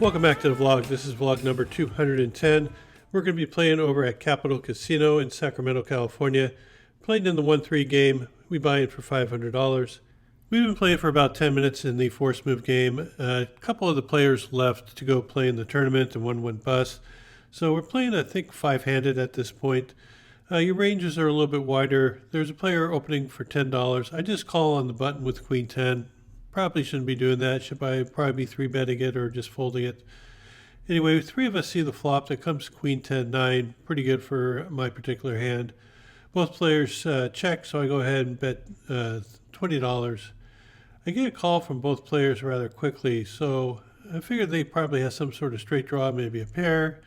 Welcome back to the vlog. This is vlog number 210. We're going to be playing over at Capital Casino in Sacramento, California. Playing in the 1-3 game. We buy in for $500. We've been playing for about 10 minutes in the force move game. A couple of the players left to go play in the tournament and one went bust. So we're playing, I think, five-handed at this point. Your ranges are a little bit wider. There's a player opening for $10. I just call on the button with Queen 10. Probably shouldn't be doing that. Should probably be 3-betting it or just folding it. Anyway, three of us see the flop. That comes Queen 10-9. Pretty good for my particular hand. Both players check, so I go ahead and bet $20. I get a call from both players rather quickly, so I figured they probably have some sort of straight draw, maybe a pair.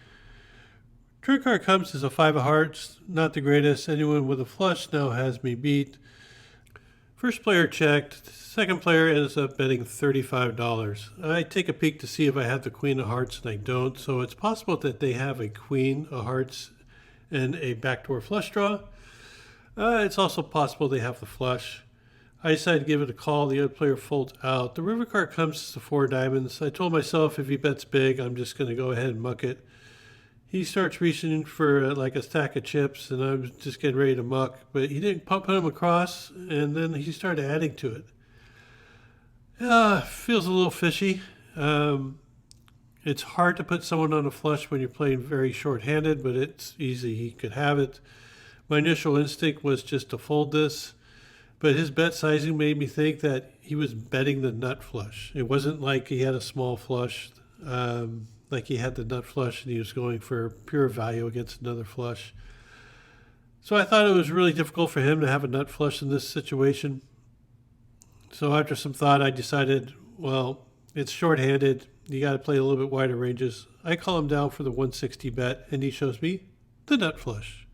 Turn card comes as a 5 of hearts. Not the greatest. Anyone with a flush now has me beat. First player checked. Second player ends up betting $35. I take a peek to see if I have the queen of hearts, and I don't. So it's possible that they have a queen of hearts and a backdoor flush draw. It's also possible they have the flush. I decide to give it a call. The other player folds out. The river card comes as the 4 diamonds. I told myself if he bets big, I'm just going to go ahead and muck it. He starts reaching for like a stack of chips, and I'm just getting ready to muck. But he didn't put them across, and then he started adding to it. Feels a little fishy. It's hard to put someone on a flush when you're playing very short-handed, but it's easy. He could have it. My initial instinct was just to fold this, but his bet sizing made me think that he was betting the nut flush. It wasn't like he had a small flush. Like he had the nut flush and he was going for pure value against another flush. So I thought it was really difficult for him to have a nut flush in this situation. So after some thought, I decided, well, it's short-handed. You got to play a little bit wider ranges. I call him down for the 160 bet, and he shows me the nut flush.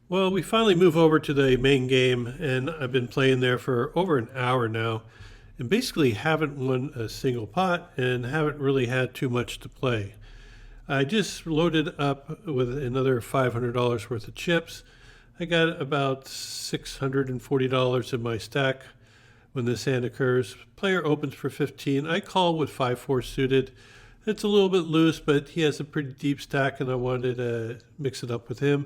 Well, we finally move over to the main game, and I've been playing there for over an hour now. And basically haven't won a single pot and haven't really had too much to play. I just loaded up with another $500 worth of chips. I got about $640 in my stack when this hand occurs. Player opens for 15. I call with 5-4 suited. It's a little bit loose, but he has a pretty deep stack and I wanted to mix it up with him.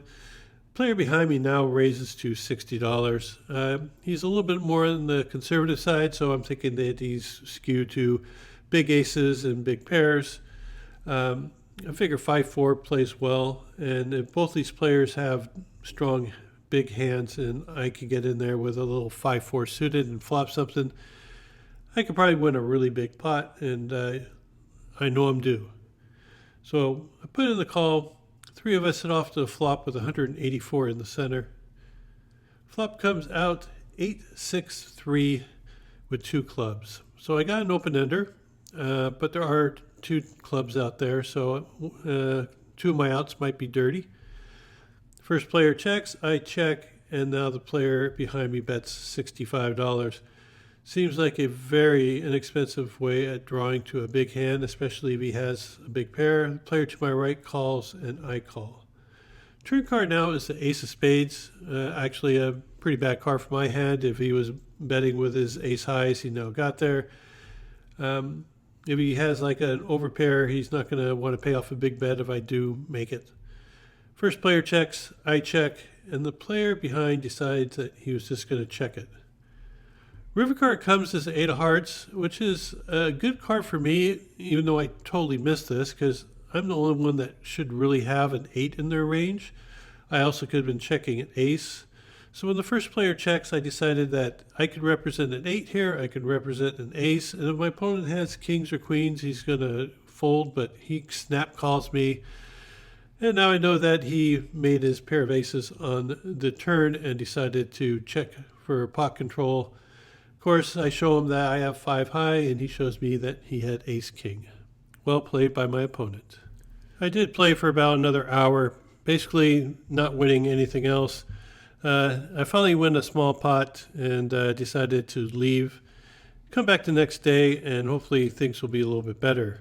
Player behind me now raises to $60. He's a little bit more on the conservative side, so I'm thinking that he's skewed to big aces and big pairs. I figure 5-4 plays well, and if both these players have strong big hands and I could get in there with a little 5-4 suited and flop something, I could probably win a really big pot, and I know I'm due. So I put in the call. Three of us head off to the flop with 184 in the center. Flop comes out 8-6-3 with 2 clubs. So I got an open-ender, but there are 2 clubs out there, so 2 of my outs might be dirty. First player checks, I check, and now the player behind me bets $65. Seems like a very inexpensive way at drawing to a big hand, especially if he has a big pair. The player to my right calls, and I call. Turn card now is the ace of spades. Actually, a pretty bad card for my hand. If he was betting with his ace highs, he now got there. If he has like an overpair, he's not going to want to pay off a big bet if I do make it. First player checks, I check, and the player behind decides that he was just going to check it. River card comes as an 8 of hearts, which is a good card for me, even though I totally missed this because I'm the only one that should really have an 8 in their range. I also could have been checking an ace. So when the first player checks, I decided that I could represent an 8 here, I could represent an ace, and if my opponent has kings or queens, he's going to fold, but he snap calls me. And now I know that he made his pair of aces on the turn and decided to check for pot control. Of course, I show him that I have 5 high, and he shows me that he had ace-king. Well played by my opponent. I did play for about another hour, basically not winning anything else. I finally win a small pot and decided to leave. Come back the next day, and hopefully things will be a little bit better.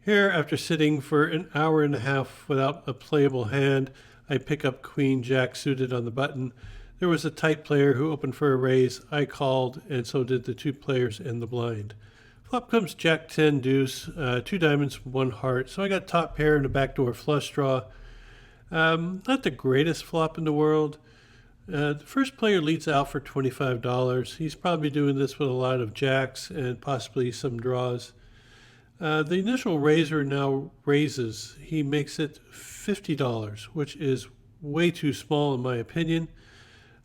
Here, after sitting for an hour and a half without a playable hand, I pick up Queen Jack suited on the button. There was a tight player who opened for a raise. I called, and so did the 2 players in the blind. Flop comes Jack 10 deuce, 2 diamonds, 1 heart. So I got top pair and a backdoor flush draw. Not the greatest flop in the world. The first player leads out for $25. He's probably doing this with a lot of jacks and possibly some draws. The initial raiser now raises. He makes it $50, which is way too small in my opinion.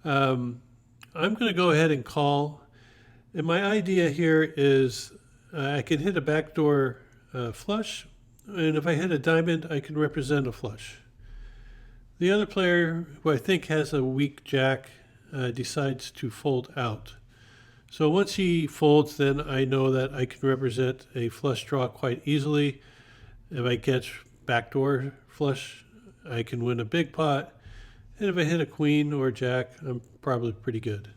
I'm going to go ahead and call. And my idea here is I can hit a backdoor flush, and if I hit a diamond, I can represent a flush. The other player, who I think has a weak jack, decides to fold out. So once he folds, then I know that I can represent a flush draw quite easily. If I catch backdoor flush, I can win a big pot. And if I hit a queen or a jack, I'm probably pretty good.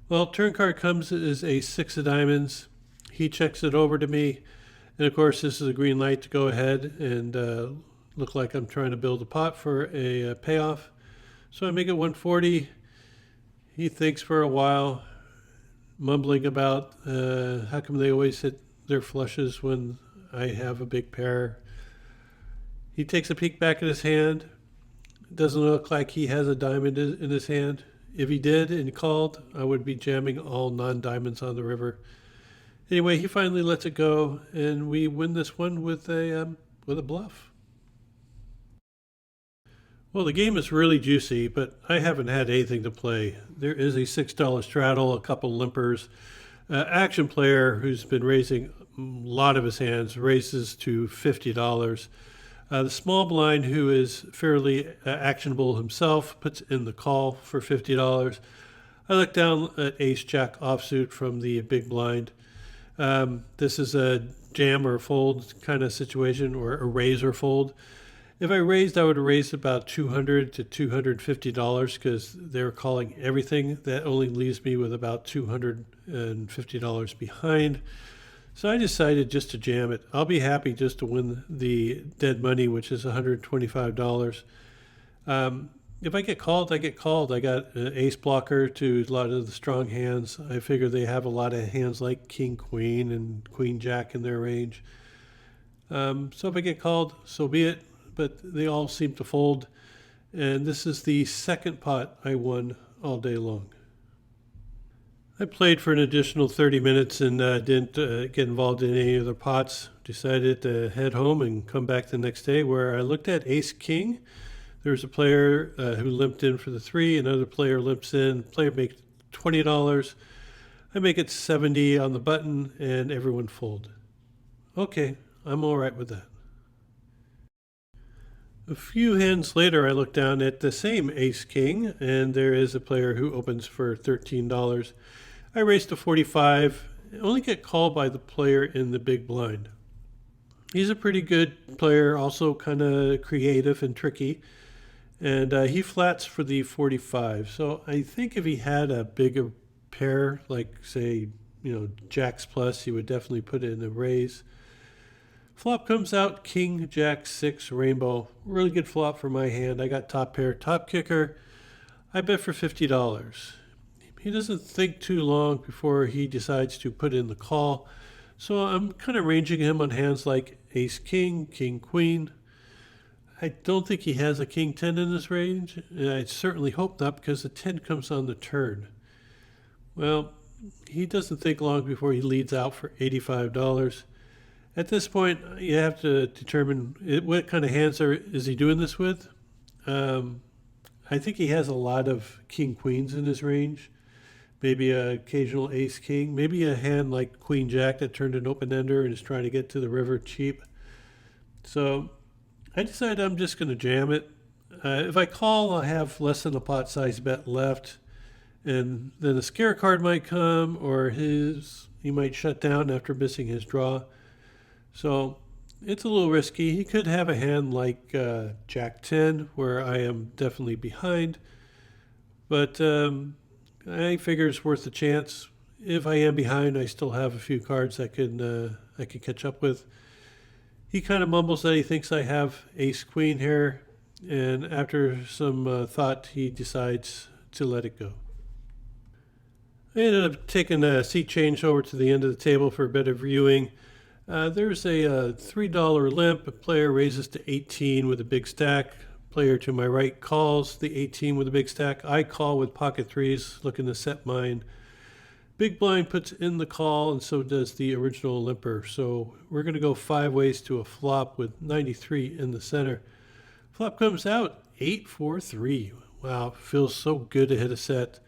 Well, turn card comes is a 6 of diamonds. He checks it over to me. And of course, this is a green light to go ahead and look like I'm trying to build a pot for a payoff. So I make it 140. He thinks for a while, mumbling about how come they always hit their flushes when I have a big pair. He takes a peek back at his hand. It doesn't look like he has a diamond in his hand. If he did and called, I would be jamming all non-diamonds on the river. Anyway, he finally lets it go, and we win this one with a bluff. Well, the game is really juicy, but I haven't had anything to play. There is a $6 straddle, a couple limpers. Action player who's been raising a lot of his hands raises to $50. The small blind, who is fairly actionable himself, puts in the call for $50. I look down at ace jack offsuit from the big blind. This is a jam or fold kind of situation, or a raise or fold. If I raised, I would have raised about $200 to $250 because they're calling everything. That only leaves me with about $250 behind. So I decided just to jam it. I'll be happy just to win the dead money, which is $125. If I get called, I get called. I got an ace blocker to a lot of the strong hands. I figure they have a lot of hands like king, queen, and queen, jack in their range. So if I get called, so be it. But they all seem to fold. And this is the second pot I won all day long. I played for an additional 30 minutes and didn't get involved in any other pots. Decided to head home and come back the next day, where I looked at ace king. There's a player who limped in for the 3. Another player limps in. Player makes $20. I make it 70 on the button, and everyone fold. Okay, I'm all right with that. A few hands later, I look down at the same ace-king, and there is a player who opens for $13. I raise to 45, only get called by the player in the big blind. He's a pretty good player, also kind of creative and tricky, and he flats for the 45. So I think if he had a bigger pair, like say, jacks plus, he would definitely put it in a raise. Flop comes out king, jack, 6, rainbow. Really good flop for my hand. I got top pair, top kicker. I bet for $50. He doesn't think too long before he decides to put in the call. So I'm kind of ranging him on hands like ace, king, king, queen. I don't think he has a king 10 in this range. And I certainly hope not, because the 10 comes on the turn. Well, he doesn't think long before he leads out for $85. At this point, you have to determine what kind of hands is he doing this with. I think he has a lot of king queens in his range. Maybe an occasional ace king. Maybe a hand like queen jack that turned an open ender and is trying to get to the river cheap. So I decided I'm just going to jam it. If I call, I'll have less than a pot size bet left. And then a scare card might come, or he might shut down after missing his draw. So it's a little risky. He could have a hand like jack 10, where I am definitely behind. But I figure it's worth a chance. If I am behind, I still have a few cards I can catch up with. He kind of mumbles that he thinks I have ace queen here, and after some thought, he decides to let it go. I ended up taking a seat change over to the end of the table for a better viewing. There's a $3 limp. A player raises to 18 with a big stack. Player to my right calls the 18 with a big stack. I call with pocket threes, looking to set mine. Big blind puts in the call, and so does the original limper. So we're going to go 5 ways to a flop with 93 in the center. Flop comes out 8-4-3. Wow, feels so good to hit a set.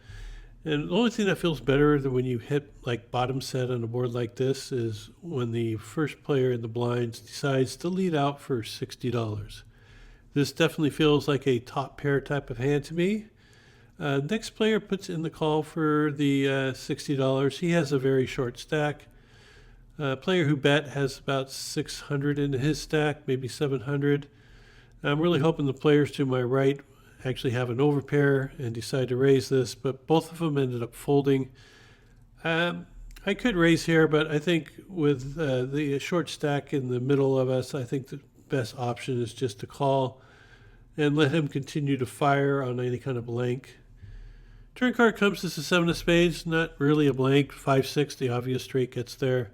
And the only thing that feels better than when you hit like bottom set on a board like this is when the first player in the blinds decides to lead out for $60. This definitely feels like a top pair type of hand to me. Next player puts in the call for the $60. He has a very short stack. Player who bet has about 600 in his stack, maybe 700. I'm really hoping the players to my right actually have an overpair and decide to raise this, but both of them ended up folding. I could raise here, but I think with the short stack in the middle of us, I think the best option is just to call and let him continue to fire on any kind of blank. Turn card comes as a 7 of spades, not really a blank. 5-6, the obvious straight gets there.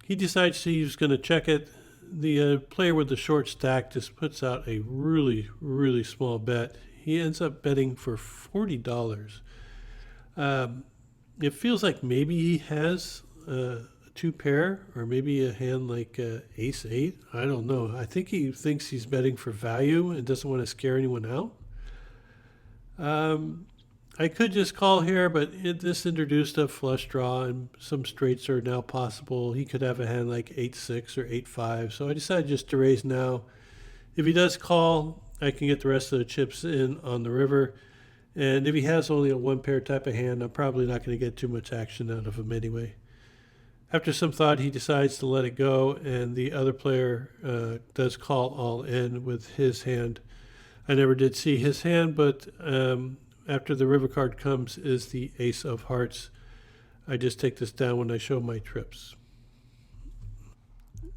He decides he's going to check it. The player with the short stack just puts out a really, really small bet. He ends up betting for $40. It feels like maybe he has a 2 pair or maybe a hand like ace-8. I don't know. I think he thinks he's betting for value and doesn't want to scare anyone out. I could just call here, but this introduced a flush draw, and some straights are now possible. He could have a hand like 8-6 or 8-5, so I decided just to raise now. If he does call, I can get the rest of the chips in on the river, and if he has only a 1 pair type of hand, I'm probably not going to get too much action out of him anyway. After some thought, he decides to let it go, and the other player does call all in with his hand. I never did see his hand, but after the river card comes is the ace of hearts. I just take this down when I show my trips.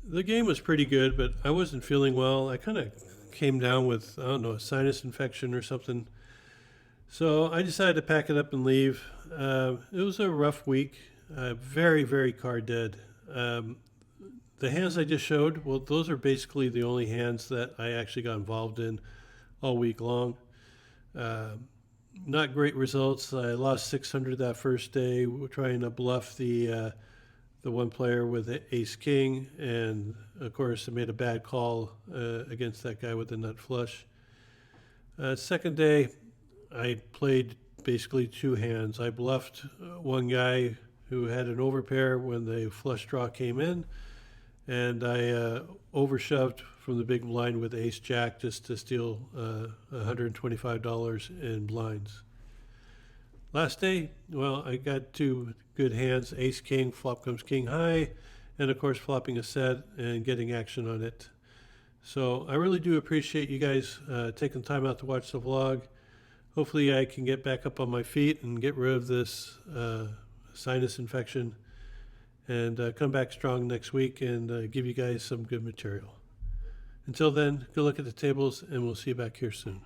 The game was pretty good, but I wasn't feeling well. I kind of came down with, I don't know, a sinus infection or something. So I decided to pack it up and leave. It was a rough week. Very, very card dead. The hands I just showed, well, those are basically the only hands that I actually got involved in all week long. Not great results. I lost 600 that first day trying to bluff the one player with ace king, and of course I made a bad call against that guy with the nut flush. Second day, I played basically 2 hands. I bluffed one guy who had an overpair when the flush draw came in, and I overshoved from the big blind with ace jack just to steal $125 in blinds. Last day, well, I got 2 good hands, ace king, flop comes king high, and of course flopping a set and getting action on it. So I really do appreciate you guys taking time out to watch the vlog. Hopefully I can get back up on my feet and get rid of this sinus infection, and come back strong next week and give you guys some good material. Until then, good luck at the tables, and we'll see you back here soon.